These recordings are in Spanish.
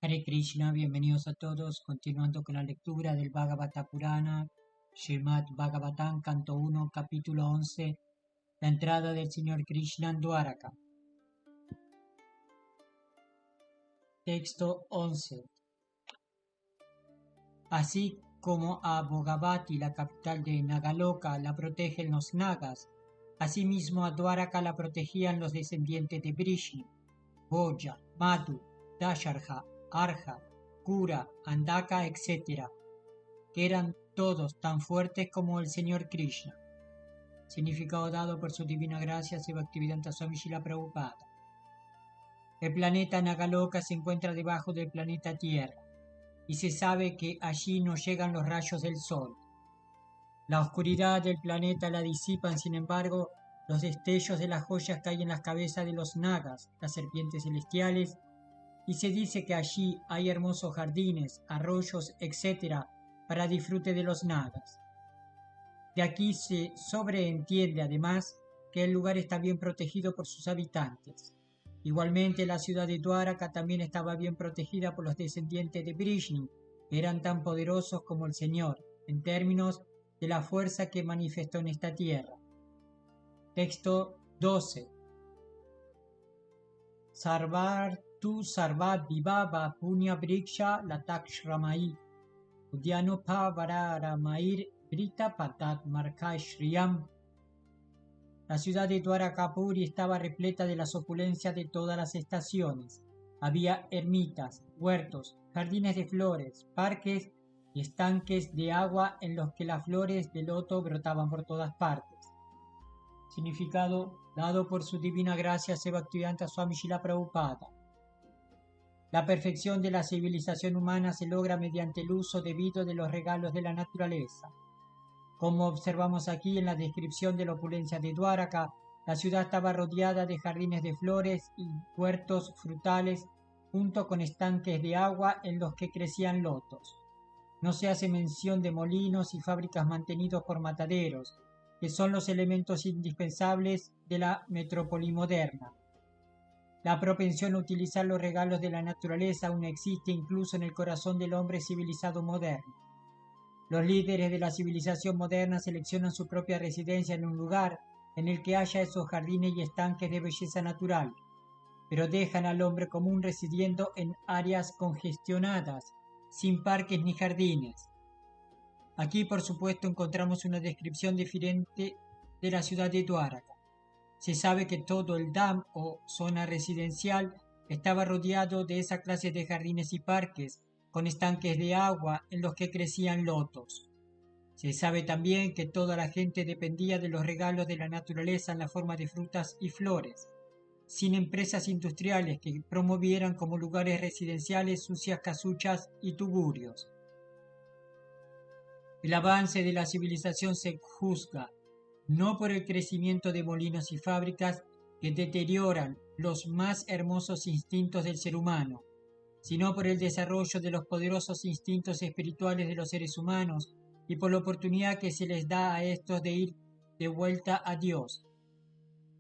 Hare Krishna, bienvenidos a todos, continuando con la lectura del Bhagavata Purana, Srimad Bhagavatam, canto 1, capítulo 11, la entrada del Señor Krishna en Dwaraka. Texto 11. Así como a Bhogavati, la capital de Nagaloka, la protegen los Nagas, asimismo a Dwaraka la protegían los descendientes de Vrishni, Boja, Madhu, Dasharja, Arja, Kura, Andaka, etc., que eran todos tan fuertes como el Señor Krishna. Significado dado por su divina gracia Bhaktivedanta Swami Srila Prabhupada. El planeta Nagaloka se encuentra debajo del planeta Tierra, y se sabe que allí no llegan los rayos del sol. La oscuridad del planeta la disipan, sin embargo, los destellos de las joyas que hay en las cabezas de los Nagas, las serpientes celestiales, y se dice que allí hay hermosos jardines, arroyos, etc., para disfrute de los Nagas. De aquí se sobreentiende además que el lugar está bien protegido por sus habitantes. Igualmente la ciudad de Dwaraka también estaba bien protegida por los descendientes de Vrishni, que eran tan poderosos como el Señor, en términos de la fuerza que manifestó en esta tierra. Texto 12. Sarvartu sarvat vivava punya briksha latakshramai Udyanopavararamair brita patat markai shriyam. La ciudad de Dwarakapuri estaba repleta de las opulencias de todas las estaciones. Había ermitas, huertos, jardines de flores, parques y estanques de agua en los que las flores de loto brotaban por todas partes. Significado dado por su divina gracia Bhaktivedanta Swami Srila Prabhupada. La perfección de la civilización humana se logra mediante el uso debido de los regalos de la naturaleza. Como observamos aquí en la descripción de la opulencia de Dwaraka, la ciudad estaba rodeada de jardines de flores y huertos frutales, junto con estanques de agua en los que crecían lotos. No se hace mención de molinos y fábricas mantenidos por mataderos, que son los elementos indispensables de la metrópoli moderna. La propensión a utilizar los regalos de la naturaleza aún existe incluso en el corazón del hombre civilizado moderno. Los líderes de la civilización moderna seleccionan su propia residencia en un lugar en el que haya esos jardines y estanques de belleza natural, pero dejan al hombre común residiendo en áreas congestionadas, sin parques ni jardines. Aquí, por supuesto, encontramos una descripción diferente de la ciudad de Dwaraka. Se sabe que todo el Dham o zona residencial estaba rodeado de esa clase de jardines y parques, con estanques de agua en los que crecían lotos. Se sabe también que toda la gente dependía de los regalos de la naturaleza en la forma de frutas y flores, sin empresas industriales que promovieran como lugares residenciales sucias casuchas y tugurios. El avance de la civilización se juzga no por el crecimiento de molinos y fábricas que deterioran los más hermosos instintos del ser humano, sino por el desarrollo de los poderosos instintos espirituales de los seres humanos y por la oportunidad que se les da a estos de ir de vuelta a Dios.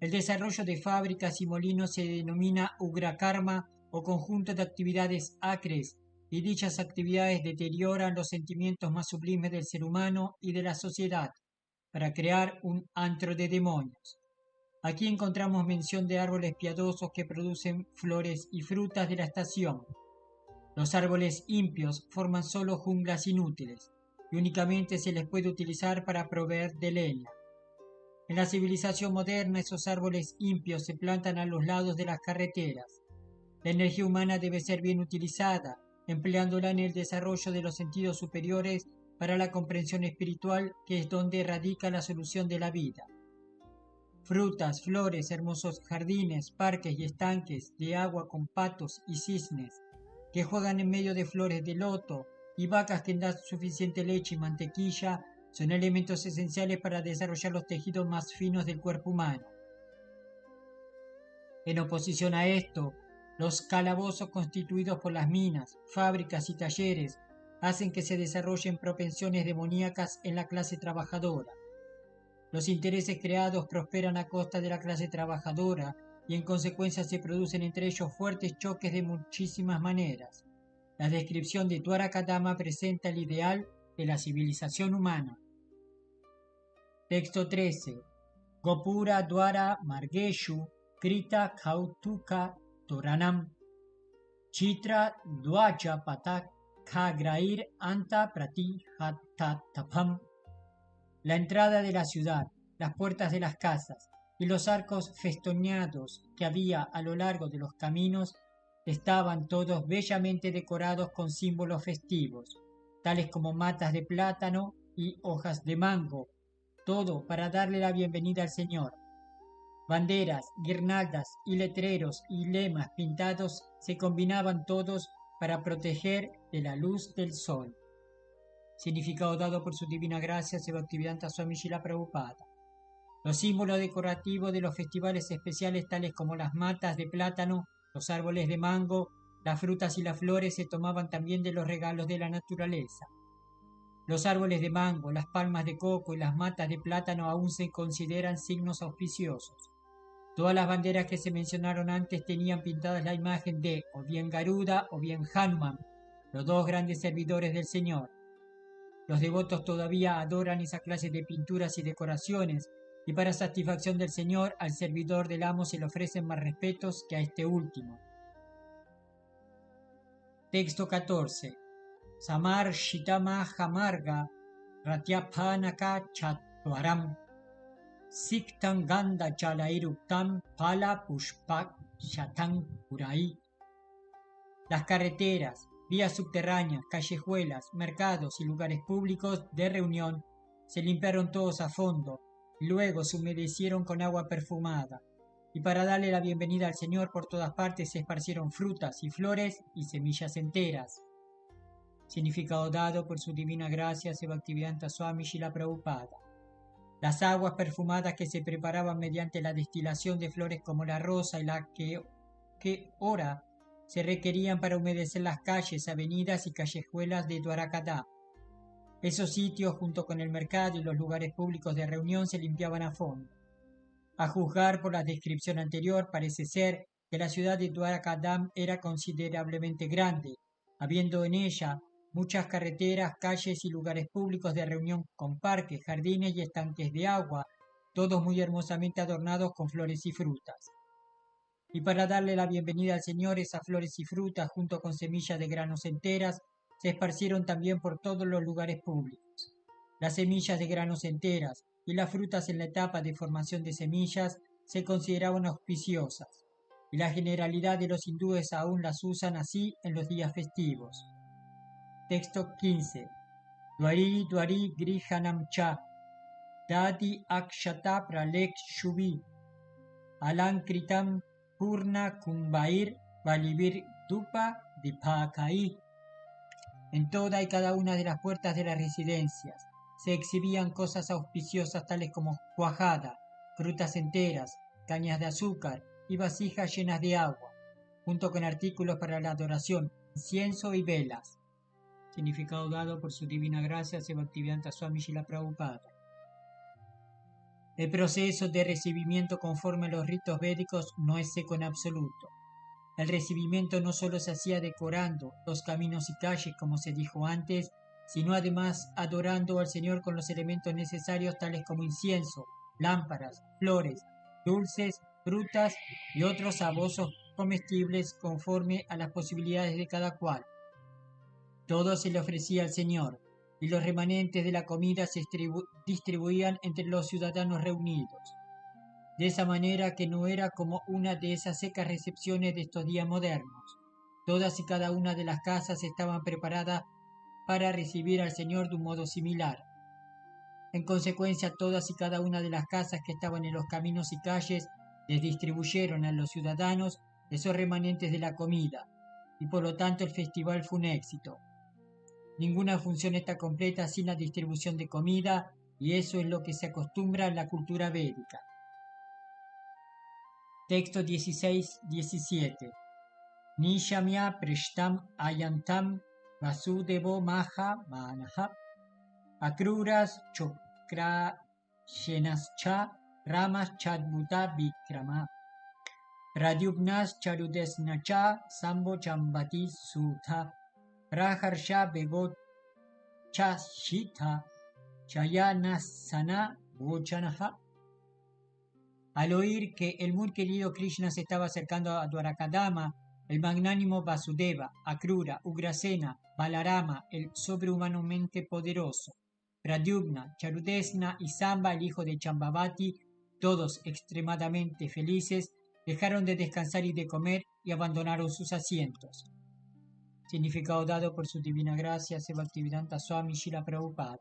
El desarrollo de fábricas y molinos se denomina Ugra Karma o conjunto de actividades acres, y dichas actividades deterioran los sentimientos más sublimes del ser humano y de la sociedad, para crear un antro de demonios. Aquí encontramos mención de árboles piadosos que producen flores y frutas de la estación. Los árboles impios forman solo junglas inútiles, y únicamente se les puede utilizar para proveer de leña. En la civilización moderna, esos árboles impios se plantan a los lados de las carreteras. La energía humana debe ser bien utilizada, empleándola en el desarrollo de los sentidos superiores para la comprensión espiritual, que es donde radica la solución de la vida. Frutas, flores, hermosos jardines, parques y estanques de agua con patos y cisnes, que juegan en medio de flores de loto, y vacas que dan suficiente leche y mantequilla, son elementos esenciales para desarrollar los tejidos más finos del cuerpo humano. En oposición a esto, los calabozos constituidos por las minas, fábricas y talleres hacen que se desarrollen propensiones demoníacas en la clase trabajadora. Los intereses creados prosperan a costa de la clase trabajadora y en consecuencia se producen entre ellos fuertes choques de muchísimas maneras. La descripción de Dwarakadama presenta el ideal de la civilización humana. Texto 13. Gopura Dwara Margeshu Krita Kautuka Toranam Chitra Dwaja Patak Kagrair Anta Pratihatatapam. La entrada de la ciudad, las puertas de las casas y los arcos festoneados que había a lo largo de los caminos estaban todos bellamente decorados con símbolos festivos, tales como matas de plátano y hojas de mango, todo para darle la bienvenida al Señor. Banderas, guirnaldas y letreros y lemas pintados se combinaban todos para proteger de la luz del sol. Significado dado por su divina gracia, Bhaktivedanta Swami Srila Prabhupada. Los símbolos decorativos de los festivales especiales, tales como las matas de plátano, los árboles de mango, las frutas y las flores, se tomaban también de los regalos de la naturaleza. Los árboles de mango, las palmas de coco y las matas de plátano aún se consideran signos auspiciosos. Todas las banderas que se mencionaron antes tenían pintadas la imagen de o bien Garuda o bien Hanuman, los dos grandes servidores del Señor. Los devotos todavía adoran esa clase de pinturas y decoraciones, y para satisfacción del Señor, al servidor del amo se le ofrecen más respetos que a este último. Texto 14. Samar Shitama Hamarga Ratyapanaka Chatvaram Siktan Ganda Chalairuktam Pala Pushpak Shatan Purai. Las carreteras, vías subterráneas, callejuelas, mercados y lugares públicos de reunión se limpiaron todos a fondo, y luego se humedecieron con agua perfumada, y para darle la bienvenida al Señor por todas partes se esparcieron frutas y flores y semillas enteras. Significado dado por su divina gracia, Bhaktivedanta Swami Srila Prabhupada. Las aguas perfumadas que se preparaban mediante la destilación de flores como la rosa y la que ora se requerían para humedecer las calles, avenidas y callejuelas de Dwarakadama. Esos sitios, junto con el mercado y los lugares públicos de reunión, se limpiaban a fondo. A juzgar por la descripción anterior, parece ser que la ciudad de Dwarakadam era considerablemente grande, habiendo en ella muchas carreteras, calles y lugares públicos de reunión con parques, jardines y estanques de agua, todos muy hermosamente adornados con flores y frutas. Y para darle la bienvenida al Señor, esas flores y frutas, junto con semillas de granos enteras, se esparcieron también por todos los lugares públicos. Las semillas de granos enteras y las frutas en la etapa de formación de semillas se consideraban auspiciosas, y la generalidad de los hindúes aún las usan así en los días festivos. Texto 15. Dwari Dwari Grihanam Cha Dadi Akshata Pralek Shubi Alankritam Purna Kumbhair Valivir Dupa Dipakai. En toda y cada una de las puertas de las residencias se exhibían cosas auspiciosas tales como cuajada, frutas enteras, cañas de azúcar y vasijas llenas de agua, junto con artículos para la adoración, incienso y velas. Significado dado por su divina gracia, Bhaktivedanta Swami Srila Prabhupada. El proceso de recibimiento conforme a los ritos védicos no es seco en absoluto. El recibimiento no solo se hacía decorando los caminos y calles, como se dijo antes, sino además adorando al Señor con los elementos necesarios tales como incienso, lámparas, flores, dulces, frutas y otros sabrosos comestibles conforme a las posibilidades de cada cual. Todo se le ofrecía al Señor, y los remanentes de la comida se distribuían entre los ciudadanos reunidos. De esa manera que no era como una de esas secas recepciones de estos días modernos. Todas y cada una de las casas estaban preparadas para recibir al Señor de un modo similar. En consecuencia, todas y cada una de las casas que estaban en los caminos y calles les distribuyeron a los ciudadanos esos remanentes de la comida, y por lo tanto el festival fue un éxito. Ninguna función está completa sin la distribución de comida, y eso es lo que se acostumbra en la cultura védica. Texto 16-17. Nishamya prishtam ayantam vasudevo maha manaha akruras chokra shenascha ramas chadbuta vikrama pradyumnas charudesnacha sambo chambati sutha. Praharsha Begot Chashita Chayanasana Vochanaha. Al oír que el muy querido Krishna se estaba acercando a Dwarakadama, el magnánimo Vasudeva, Akrura, Ugrasena, Balarama, el sobrehumanamente poderoso, Pradyumna, Charudesna y Samba, el hijo de Chambavati, todos extremadamente felices, dejaron de descansar y de comer y abandonaron sus asientos. Significado dado por su divina gracia, Bhaktivedanta Swami Srila Prabhupada.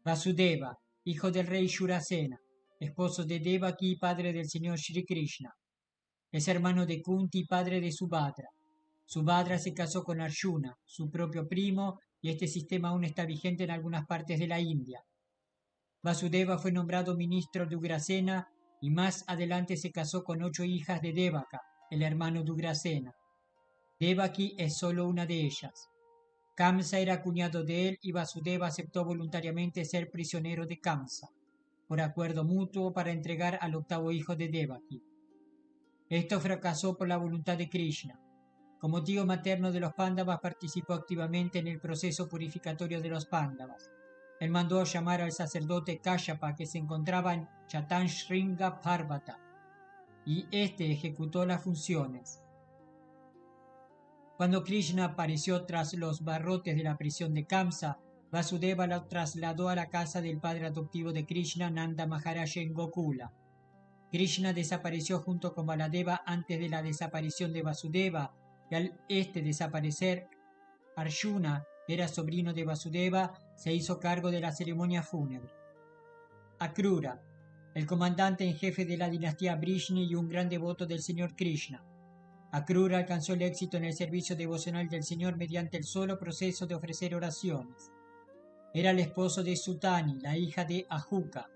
Vasudeva, hijo del rey Shurasena, esposo de Devaki y padre del señor Shri Krishna. Es hermano de Kunti, padre de Subhadra. Subhadra se casó con Arjuna, su propio primo, y este sistema aún está vigente en algunas partes de la India. Vasudeva fue nombrado ministro de Ugrasena y más adelante se casó con 8 hijas de Devaka, el hermano de Ugrasena. Devaki es solo una de ellas. Kamsa era cuñado de él y Vasudeva aceptó voluntariamente ser prisionero de Kamsa, por acuerdo mutuo para entregar al 8º hijo de Devaki. Esto fracasó por la voluntad de Krishna. Como tío materno de los Pándavas, participó activamente en el proceso purificatorio de los Pándavas. Él mandó llamar al sacerdote Kashyapa, que se encontraba en Chatanshringa Parvata, y éste ejecutó las funciones. Cuando Krishna apareció tras los barrotes de la prisión de Kamsa, Vasudeva lo trasladó a la casa del padre adoptivo de Krishna, Nanda Maharaj, en Gokula. Krishna desapareció junto con Baladeva antes de la desaparición de Vasudeva, y al desaparecer, Arjuna, que era sobrino de Vasudeva, se hizo cargo de la ceremonia fúnebre. Akrura, el comandante en jefe de la dinastía Vrishni y un gran devoto del señor Krishna. Akrura alcanzó el éxito en el servicio devocional del Señor mediante el solo proceso de ofrecer oraciones. Era el esposo de Sutani, la hija de Ahuka.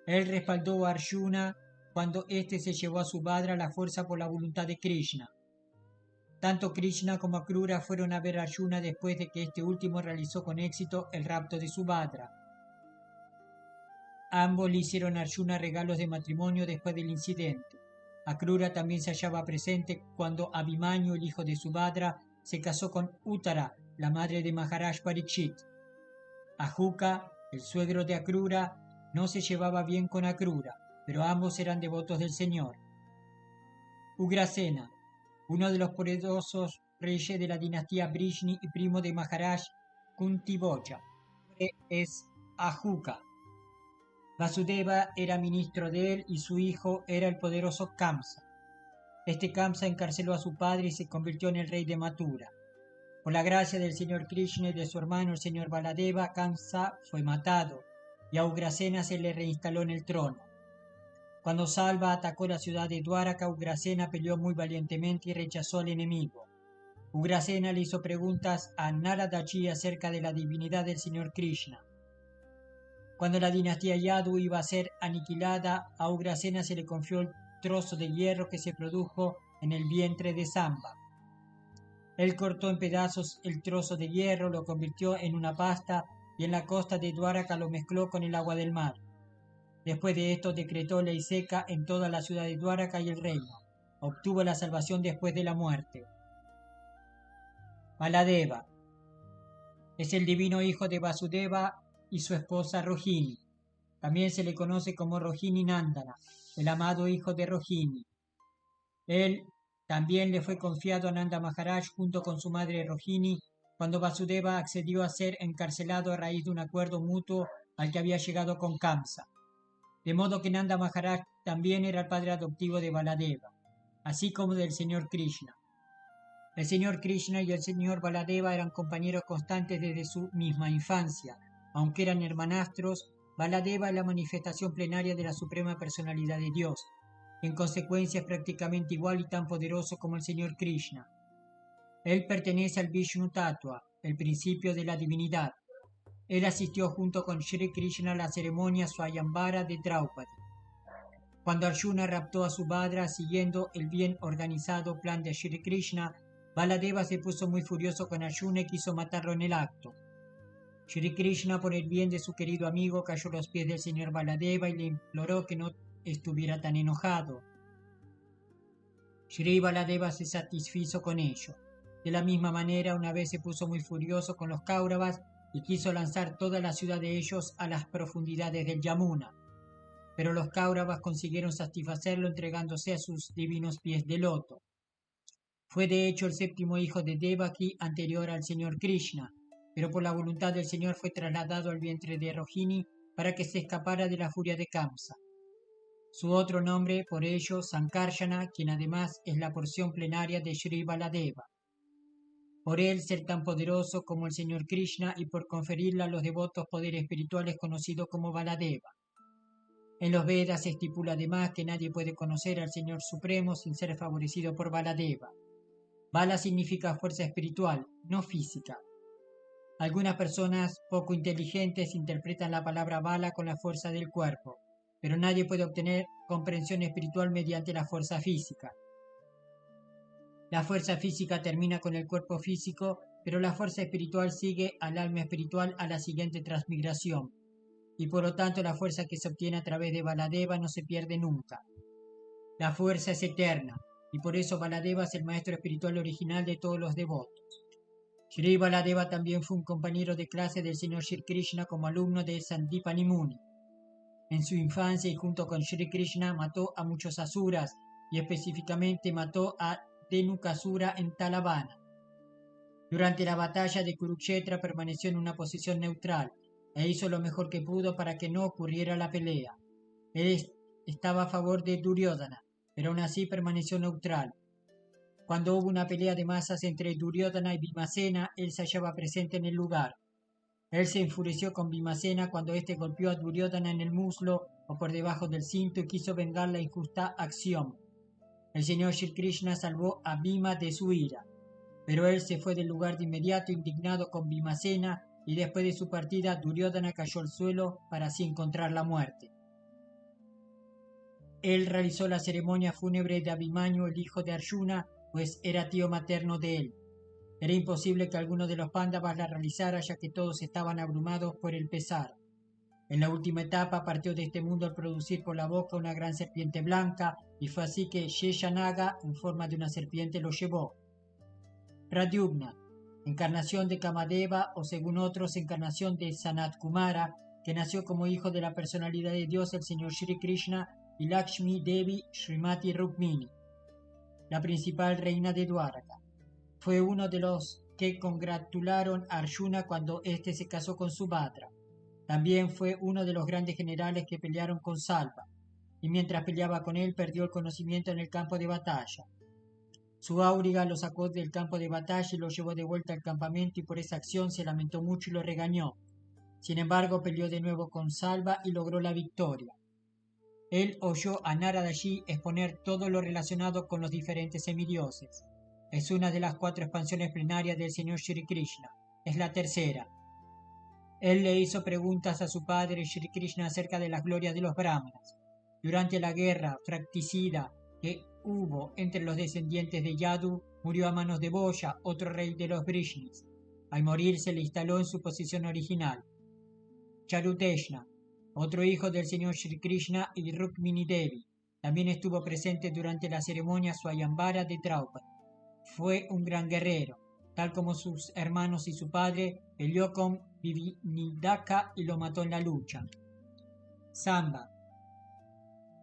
Él respaldó a Arjuna cuando éste se llevó a Subhadra a la fuerza por la voluntad de Krishna. Tanto Krishna como Akrura fueron a ver a Arjuna después de que este último realizó con éxito el rapto de Subhadra. Ambos le hicieron a Arjuna regalos de matrimonio después del incidente. Akrura también se hallaba presente cuando Abhimanyu, el hijo de Subhadra, se casó con Uttara, la madre de Maharaj Parikshit. Ahuka, el suegro de Akrura, no se llevaba bien con Akrura, pero ambos eran devotos del Señor. Ugrasena, uno de los poderosos reyes de la dinastía Vrishni y primo de Maharaj Kuntiboja, es Ahuka. Vasudeva era ministro de él y su hijo era el poderoso Kamsa. Este Kamsa encarceló a su padre y se convirtió en el rey de Mathura. Por la gracia del señor Krishna y de su hermano el señor Baladeva, Kamsa fue matado y a Ugrasena se le reinstaló en el trono. Cuando Salva atacó la ciudad de Dwaraka, Ugrasena peleó muy valientemente y rechazó al enemigo. Ugrasena le hizo preguntas a Naradaji acerca de la divinidad del señor Krishna. Cuando la dinastía Yadu iba a ser aniquilada, a Ugrasena se le confió el trozo de hierro que se produjo en el vientre de Samba. Él cortó en pedazos el trozo de hierro, lo convirtió en una pasta y en la costa de Dwaraka lo mezcló con el agua del mar. Después de esto decretó ley seca en toda la ciudad de Dwaraka y el reino. Obtuvo la salvación después de la muerte. Baladeva es el divino hijo de Vasudeva y su esposa Rohini. También se le conoce como Rohini Nandana, el amado hijo de Rohini. Él también le fue confiado a Nanda Maharaj junto con su madre Rohini cuando Vasudeva accedió a ser encarcelado a raíz de un acuerdo mutuo al que había llegado con Kamsa. De modo que Nanda Maharaj también era el padre adoptivo de Baladeva, así como del señor Krishna. El señor Krishna y el señor Baladeva eran compañeros constantes desde su misma infancia. Aunque eran hermanastros, Baladeva es la manifestación plenaria de la suprema personalidad de Dios. En consecuencia es prácticamente igual y tan poderoso como el señor Krishna. Él pertenece al Vishnu Tattva, el principio de la divinidad. Él asistió junto con Shri Krishna a la ceremonia Swayamvara de Draupadi. Cuando Arjuna raptó a Subhadra siguiendo el bien organizado plan de Shri Krishna, Baladeva se puso muy furioso con Arjuna y quiso matarlo en el acto. Shri Krishna, por el bien de su querido amigo, cayó a los pies del señor Baladeva y le imploró que no estuviera tan enojado. Shri Baladeva se satisfizo con ello. De la misma manera, una vez se puso muy furioso con los Kauravas y quiso lanzar toda la ciudad de ellos a las profundidades del Yamuna. Pero los Kauravas consiguieron satisfacerlo entregándose a sus divinos pies de loto. Fue de hecho el séptimo hijo de Devaki anterior al señor Krishna, pero por la voluntad del Señor fue trasladado al vientre de Rohini para que se escapara de la furia de Kamsa. Su otro nombre, por ello, Sankarsana, quien además es la porción plenaria de Sri Baladeva. Por él ser tan poderoso como el señor Krishna y por conferirle a los devotos poderes espirituales conocidos como Baladeva. En los Vedas se estipula además que nadie puede conocer al Señor Supremo sin ser favorecido por Baladeva. Bala significa fuerza espiritual, no física. Algunas personas poco inteligentes interpretan la palabra bala con la fuerza del cuerpo, pero nadie puede obtener comprensión espiritual mediante la fuerza física. La fuerza física termina con el cuerpo físico, pero la fuerza espiritual sigue al alma espiritual a la siguiente transmigración, y por lo tanto la fuerza que se obtiene a través de Baladeva no se pierde nunca. La fuerza es eterna, y por eso Baladeva es el maestro espiritual original de todos los devotos. Sri Baladeva también fue un compañero de clase del señor Sri Krishna como alumno de Sandipani Muni. En su infancia y junto con Sri Krishna mató a muchos asuras y específicamente mató a Dhenukasura en Talavana. Durante la batalla de Kurukshetra permaneció en una posición neutral e hizo lo mejor que pudo para que no ocurriera la pelea. Él estaba a favor de Duryodhana, pero aún así permaneció neutral. Cuando hubo una pelea de masas entre Duryodhana y Bhimasena, él se hallaba presente en el lugar. Él se enfureció con Bhimasena cuando éste golpeó a Duryodhana en el muslo o por debajo del cinto y quiso vengar la injusta acción. El señor Sri Krishna salvó a Bhima de su ira, pero él se fue del lugar de inmediato indignado con Bhimasena y después de su partida Duryodhana cayó al suelo para así encontrar la muerte. Él realizó la ceremonia fúnebre de Abhimanyu, el hijo de Arjuna, pues era tío materno de él. Era imposible que alguno de los Pándavas la realizara, ya que todos estaban abrumados por el pesar. En la última etapa partió de este mundo al producir por la boca una gran serpiente blanca, y fue así que Sheshanaga, en forma de una serpiente, lo llevó. Pradyumna, encarnación de Kamadeva o según otros, encarnación de Sanat Kumara, que nació como hijo de la personalidad de Dios, el señor Sri Krishna, y Lakshmi Devi Srimati Rukmini, la principal reina de Dwaraka. Fue uno de los que congratularon a Arjuna cuando éste se casó con Subhadra. También fue uno de los grandes generales que pelearon con Salva, y mientras peleaba con él perdió el conocimiento en el campo de batalla. Su auriga lo sacó del campo de batalla y lo llevó de vuelta al campamento y por esa acción se lamentó mucho y lo regañó. Sin embargo, peleó de nuevo con Salva y logró la victoria. Él oyó a Narada allí exponer todo lo relacionado con los diferentes semidioses. Es una de las 4 expansiones plenarias del señor Sri Krishna. Es la tercera. Él le hizo preguntas a su padre Sri Krishna acerca de las glorias de los brahmanas. Durante la guerra fratricida que hubo entre los descendientes de Yadu, murió a manos de Boya, otro rey de los Vrishnis. Al morir se le instaló en su posición original. Charuteshna, otro hijo del señor Sri Krishna, y Rukmini Devi, también estuvo presente durante la ceremonia Swayambara de Draupadi. Fue un gran guerrero, tal como sus hermanos y su padre, peleó con Vivinidaka y lo mató en la lucha. Samba,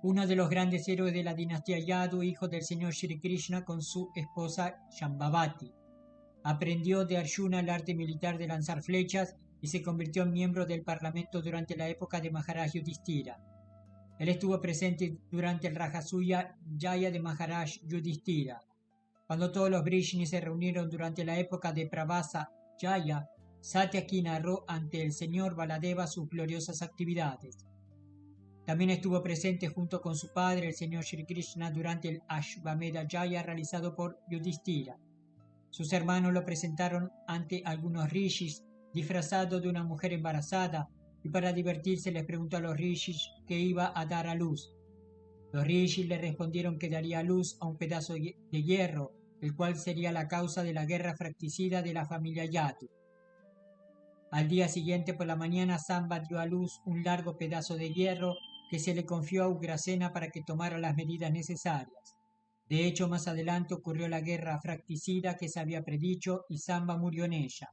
uno de los grandes héroes de la dinastía Yadu, hijo del señor Sri Krishna con su esposa Shambhavati. Aprendió de Arjuna el arte militar de lanzar flechas y se convirtió en miembro del parlamento durante la época de Maharaj Yudhishthira. Él estuvo presente durante el Rajasuya Jaya de Maharaj Yudhishthira. Cuando todos los Vrishnis se reunieron durante la época de Pravasa Jaya, Satyaki narró ante el señor Baladeva sus gloriosas actividades. También estuvo presente junto con su padre, el señor Sri Krishna, durante el Ashvamedha Jaya realizado por Yudhishthira. Sus hermanos lo presentaron ante algunos rishis disfrazado de una mujer embarazada, y para divertirse les preguntó a los rishis que iba a dar a luz. Los rishis le respondieron que daría a luz a un pedazo de hierro, el cual sería la causa de la guerra fratricida de la familia Yadu. Al día siguiente por la mañana, Samba dio a luz un largo pedazo de hierro que se le confió a Ugrasena para que tomara las medidas necesarias. De hecho, más adelante ocurrió la guerra fratricida que se había predicho y Samba murió en ella.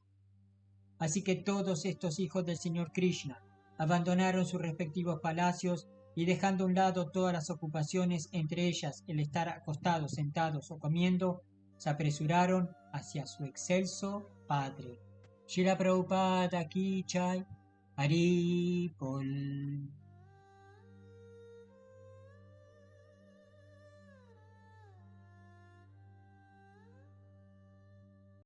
Así que todos estos hijos del señor Krishna abandonaron sus respectivos palacios y dejando a un lado todas las ocupaciones, entre ellas el estar acostados, sentados o comiendo, se apresuraron hacia su excelso padre. Srila Prabhupada Ki Jai, Hari Bol.